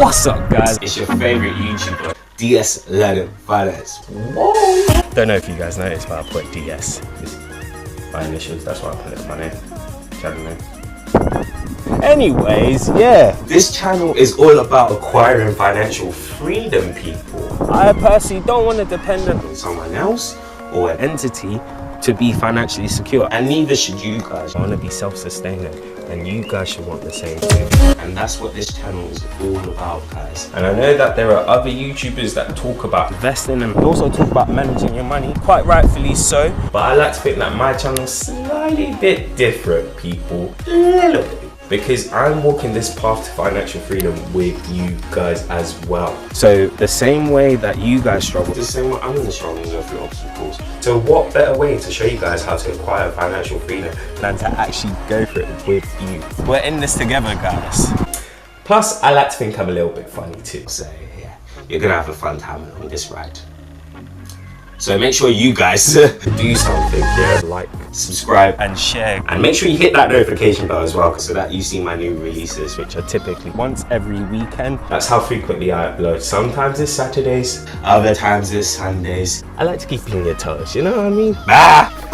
What's up, guys? It's your favorite YouTuber, DS Leonard Finance. Whoa! Don't know if you guys noticed, but I put DS. My initials, that's why I put it in my name. Channel name. Anyways, yeah. This channel is all about acquiring financial freedom, people. I personally don't want to depend On someone else or an entity to be financially secure. and neither should you guys. I want to be self-sustaining, and you guys should want the same thing. And that's what this channel is all about, guys. And I know that there are other YouTubers that talk about investing and also talk about managing your money, quite rightfully so. But I like to think that my channel's slightly bit different, people. A little bit. Because I'm walking this path to financial freedom with you guys as well. So the same way that you guys struggle, The same way I'm in the struggle and go through obstacles. so what better way to show you guys how to acquire financial freedom than to actually go for it with you? We're in this together, guys. Plus, I like to think I'm a little bit funny too. So yeah, you're gonna have a fun time on this ride. So make sure you guys do something, yeah? Like, Subscribe and share, and make sure you hit that notification bell as well, so that you see my new releases. which are typically once every weekend. That's how frequently I upload. Sometimes it's Saturdays, other times it's Sundays. I like to keep you on your toes, you know what I mean? Bah!